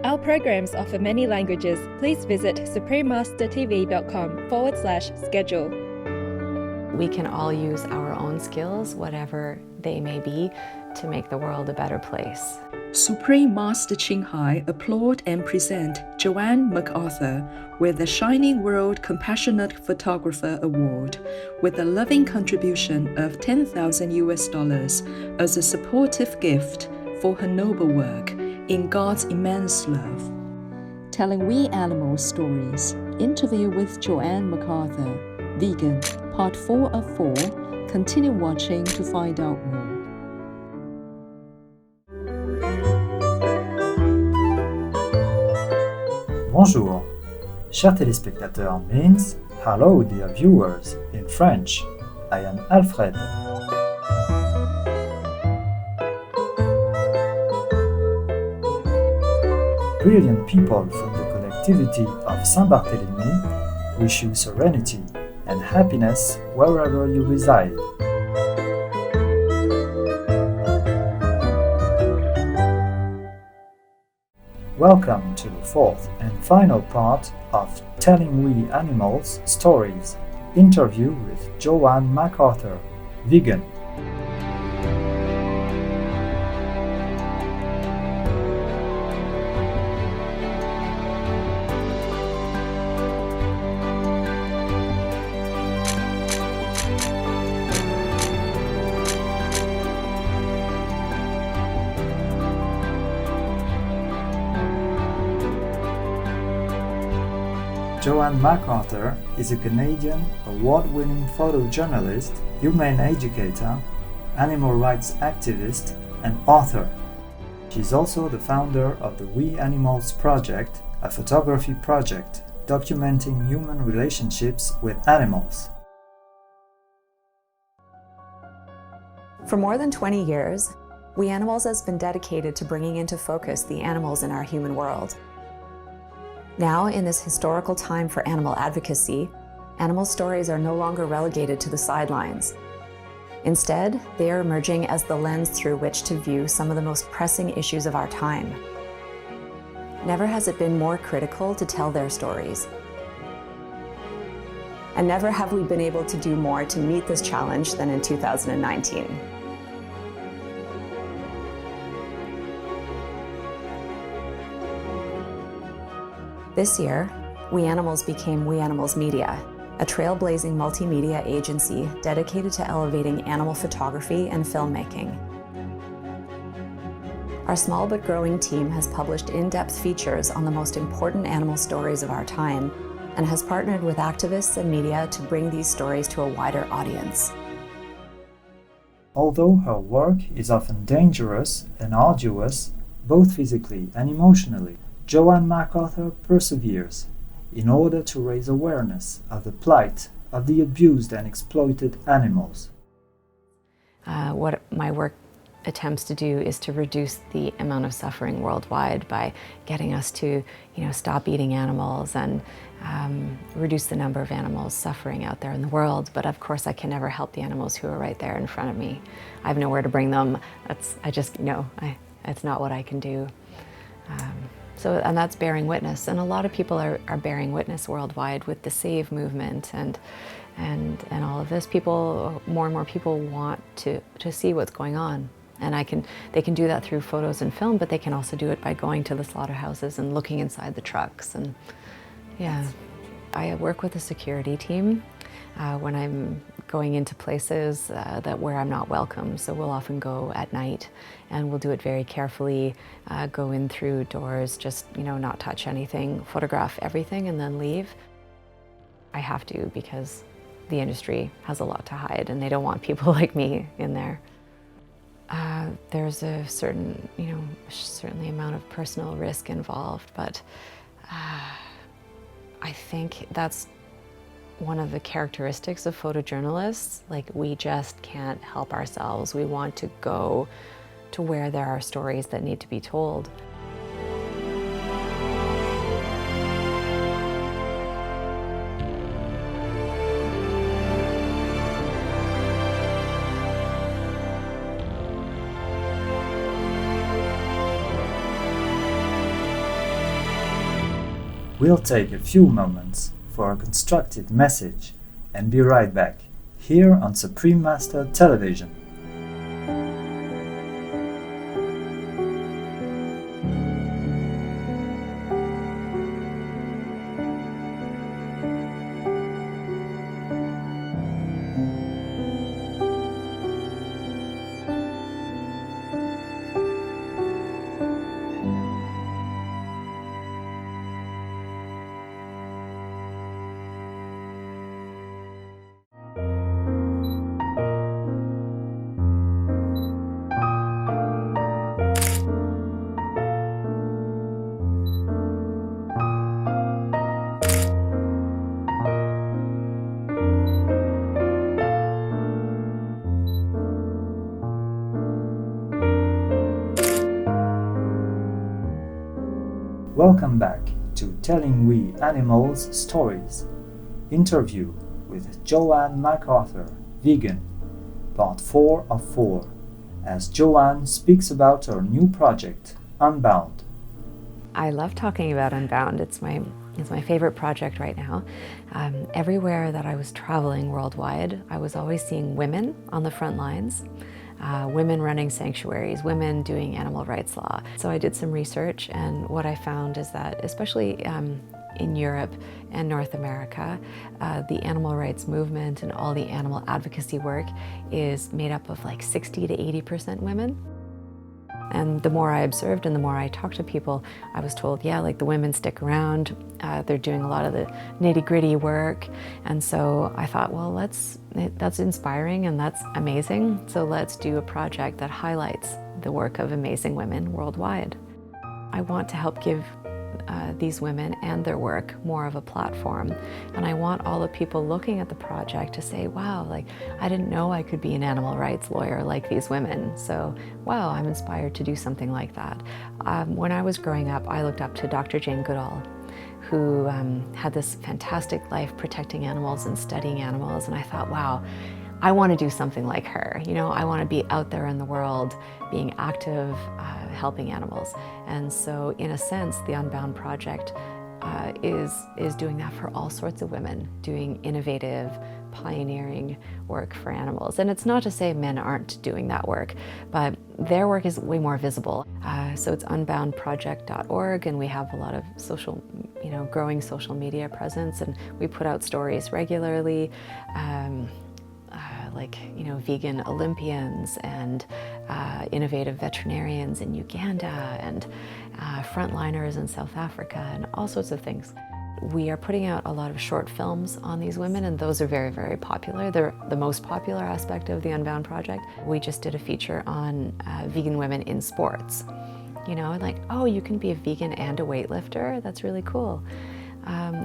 Our programs offer many languages. Please visit suprememastertv.com/schedule. We can all use our own skills, whatever they may be, to make the world a better place. Supreme Master Qinghai applaud and present Joanne MacArthur with the Shining World Compassionate Photographer Award with a loving contribution of $10,000 as a supportive gift for her noble work in God's immense love. Telling We Animals Stories, interview with Joanne MacArthur, vegan, part 4 of 4. Continue watching to find out more. Bonjour. Chers téléspectateurs means hello dear viewers in French. I am Alfred. Brilliant people from the collectivity of Saint-Barthélemy wish you serenity and happiness wherever you reside. Welcome to the fourth and final part of Telling We Animals Stories, interview with Joanne MacArthur, vegan. Joanne MacArthur is a Canadian award-winning photojournalist, human educator, animal rights activist, and author. She is also the founder of the We Animals Project, a photography project documenting human relationships with animals. For more than 20 years, We Animals has been dedicated to bringing into focus the animals in our human world. Now, in this historical time for animal advocacy, animal stories are no longer relegated to the sidelines. Instead, they are emerging as the lens through which to view some of the most pressing issues of our time. Never has it been more critical to tell their stories. And never have we been able to do more to meet this challenge than in 2019. This year, We Animals became We Animals Media, a trailblazing multimedia agency dedicated to elevating animal photography and filmmaking. Our small but growing team has published in-depth features on the most important animal stories of our time and has partnered with activists and media to bring these stories to a wider audience. Although her work is often dangerous and arduous, both physically and emotionally, Joanne MacArthur perseveres in order to raise awareness of the plight of the abused and exploited animals. What my work attempts to do is to reduce the amount of suffering worldwide by getting us to, stop eating animals and reduce the number of animals suffering out there in the world. But of course, I can never help the animals who are right there in front of me. I have nowhere to bring them. It's not what I can do. And that's bearing witness, and a lot of people are bearing witness worldwide with the SAVE movement and all of this. More and more people want to see what's going on, and they can do that through photos and film, but they can also do it by going to the slaughterhouses and looking inside the trucks. And yeah, I work with a security team when I'm going into places where I'm not welcome. So we'll often go at night, and we'll do it very carefully, go in through doors, just not touch anything, photograph everything, and then leave. I have to, because the industry has a lot to hide, and they don't want people like me in there. There's a certain, certainly amount of personal risk involved, but I think that's one of the characteristics of photojournalists. Like, we just can't help ourselves. We want to go to where there are stories that need to be told. We'll take a few moments for a constructive message and be right back here on Supreme Master Television. Welcome back to Telling We Animals Stories, interview with Joanne MacArthur, vegan, part 4 of 4, as Joanne speaks about her new project, Unbound. I love talking about Unbound. It's my favorite project right now. Everywhere that I was traveling worldwide, I was always seeing women on the front lines. Women running sanctuaries, women doing animal rights law. So I did some research, and what I found is that, especially in Europe and North America, the animal rights movement and all the animal advocacy work is made up of like 60 to 80% women. And the more I observed and the more I talked to people, I was told, yeah, like the women stick around, they're doing a lot of the nitty-gritty work. And so I thought, well, that's inspiring and that's amazing. So let's do a project that highlights the work of amazing women worldwide. I want to help give these women and their work more of a platform. And I want all the people looking at the project to say, wow, like I didn't know I could be an animal rights lawyer like these women. So, wow, I'm inspired to do something like that. When I was growing up, I looked up to Dr. Jane Goodall, who had this fantastic life protecting animals and studying animals. And I thought, wow, I want to do something like her. You know, I want to be out there in the world, being active, helping animals. And so, in a sense, the Unbound Project is doing that for all sorts of women, doing innovative, pioneering work for animals. And it's not to say men aren't doing that work, but their work is way more visible. So it's unboundproject.org, and we have a lot of growing social media presence, and we put out stories regularly. Vegan Olympians and innovative veterinarians in Uganda and frontliners in South Africa and all sorts of things. We are putting out a lot of short films on these women, and those are very, very popular. They're the most popular aspect of the Unbound Project. We just did a feature on vegan women in sports. You know, like, oh, you can be a vegan and a weightlifter? That's really cool.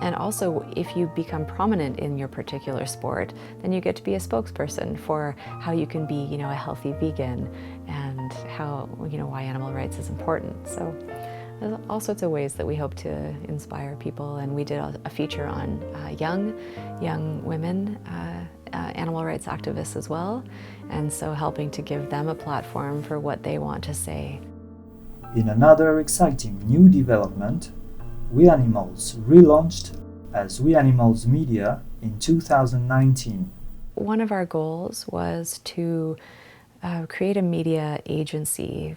And also, if you become prominent in your particular sport, then you get to be a spokesperson for how you can be, a healthy vegan and how, why animal rights is important. So there's all sorts of ways that we hope to inspire people. And we did a feature on young women, animal rights activists as well. And so helping to give them a platform for what they want to say. In another exciting new development, We Animals relaunched as We Animals Media in 2019. One of our goals was to create a media agency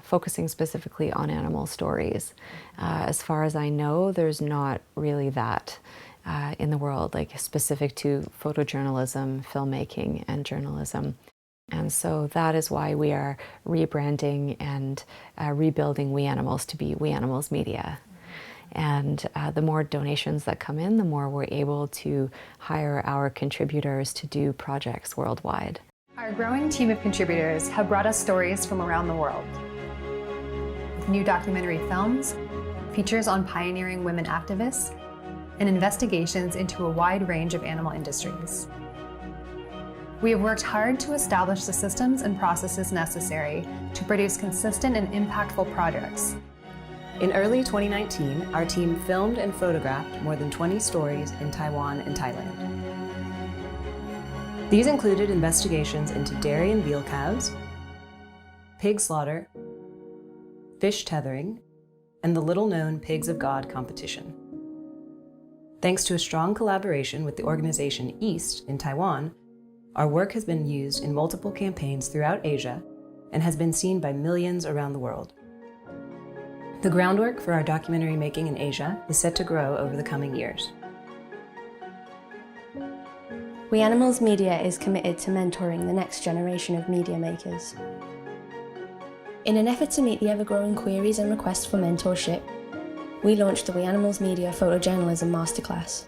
focusing specifically on animal stories. As far as I know, there's not really that in the world, like specific to photojournalism, filmmaking, and journalism. And so that is why we are rebranding and rebuilding We Animals to be We Animals Media. And the more donations that come in, the more we're able to hire our contributors to do projects worldwide. Our growing team of contributors have brought us stories from around the world. With new documentary films, features on pioneering women activists, and investigations into a wide range of animal industries. We have worked hard to establish the systems and processes necessary to produce consistent and impactful projects. In early 2019, our team filmed and photographed more than 20 stories in Taiwan and Thailand. These included investigations into dairy and veal calves, pig slaughter, fish tethering, and the little-known Pigs of God competition. Thanks to a strong collaboration with the organization EAST in Taiwan, our work has been used in multiple campaigns throughout Asia and has been seen by millions around the world. The groundwork for our documentary making in Asia is set to grow over the coming years. We Animals Media is committed to mentoring the next generation of media makers. In an effort to meet the ever-growing queries and requests for mentorship, we launched the We Animals Media Photojournalism Masterclass.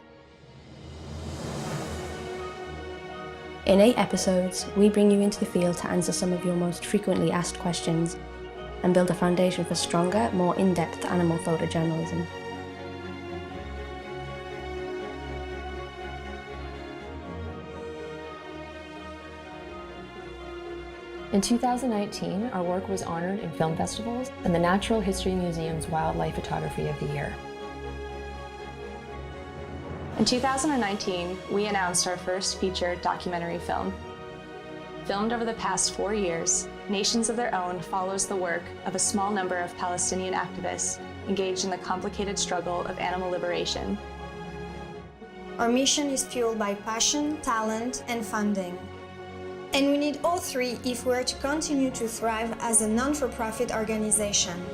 In 8 episodes, we bring you into the field to answer some of your most frequently asked questions and build a foundation for stronger, more in-depth animal photojournalism. In 2019, our work was honored in film festivals and the Natural History Museum's Wildlife Photography of the Year. In 2019, we announced our first feature documentary film. Filmed over the past 4 years, Nations of Their Own follows the work of a small number of Palestinian activists engaged in the complicated struggle of animal liberation. Our mission is fueled by passion, talent, and funding. And we need all three if we're to continue to thrive as a non-for-profit organization.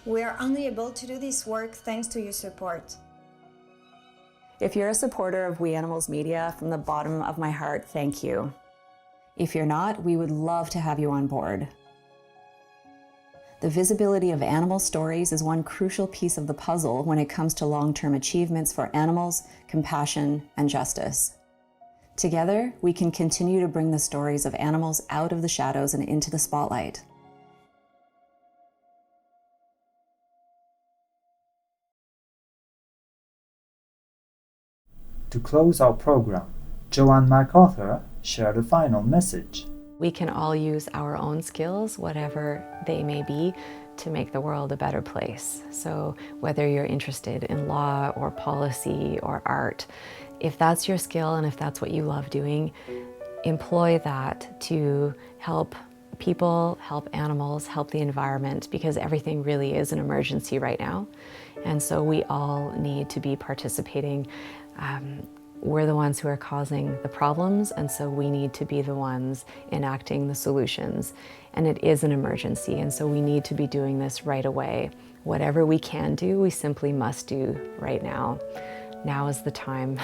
We are only able to do this work thanks to your support. If you're a supporter of We Animals Media, from the bottom of my heart, thank you. If you're not, we would love to have you on board. The visibility of animal stories is one crucial piece of the puzzle when it comes to long-term achievements for animals, compassion, and justice. Together, we can continue to bring the stories of animals out of the shadows and into the spotlight. To close our program, Joanne MacArthur shared a final message. We can all use our own skills, whatever they may be, to make the world a better place. So whether you're interested in law or policy or art, if that's your skill and if that's what you love doing, employ that to help people, help animals, help the environment, because everything really is an emergency right now. And so we all need to be participating. We're the ones who are causing the problems, and so we need to be the ones enacting the solutions. And it is an emergency, and so we need to be doing this right away. Whatever we can do, we simply must do right now. Now is the time.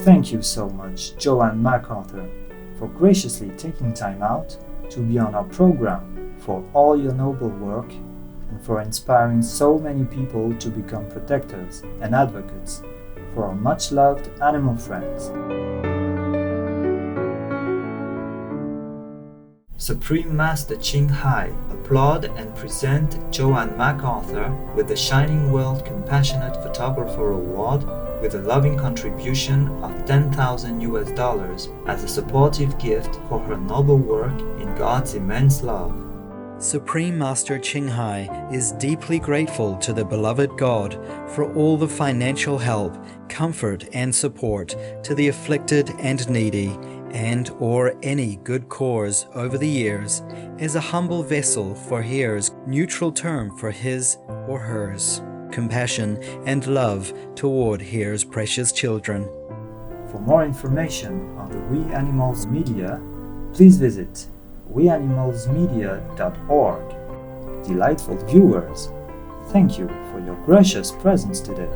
Thank you so much, Joanne MacArthur, for graciously taking time out to be on our program, for all your noble work, and for inspiring so many people to become protectors and advocates for our much-loved animal friends. Supreme Master Ching Hai applaud and present Joanne MacArthur with the Shining World Compassionate Photographer Award with a loving contribution of $10,000 as a supportive gift for her noble work in God's immense love. Supreme Master Ching Hai is deeply grateful to the beloved God for all the financial help, comfort and support to the afflicted and needy and/or any good cause over the years as a humble vessel for hers, neutral term for his or hers, compassion and love toward his precious children. For more information on the We Animals Media, please visit weanimalsmedia.org. Delightful viewers, thank you for your gracious presence today.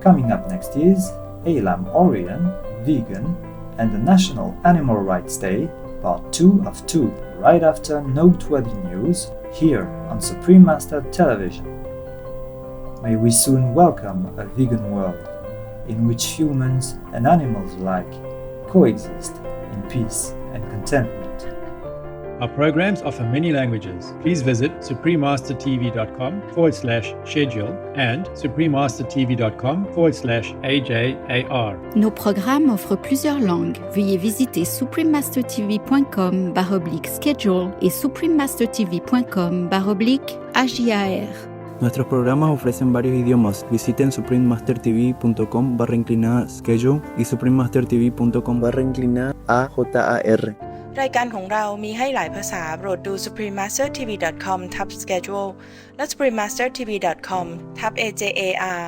Coming up next is Elam Orion, Vegan, and the National Animal Rights Day, Part 2 of 2, right after Noteworthy News, here on Supreme Master Television. May we soon welcome a vegan world, in which humans and animals alike coexist in peace and contentment. Our programs offer many languages. Please visit suprememastertv.com/schedule and suprememastertv.com/AJAR. Nos programmes offrent plusieurs langues. Veuillez visiter suprememastertv.com/schedule et suprememastertv.com/AJAR. Nuestros programas ofrecen varios idiomas. Visiten suprememastertv.com/schedule y suprememastertv.com/AJAR รายการของเรามีให้หลายภาษาโปรดดู suprememastertv.com/schedule และ suprememastertv.com/AJAR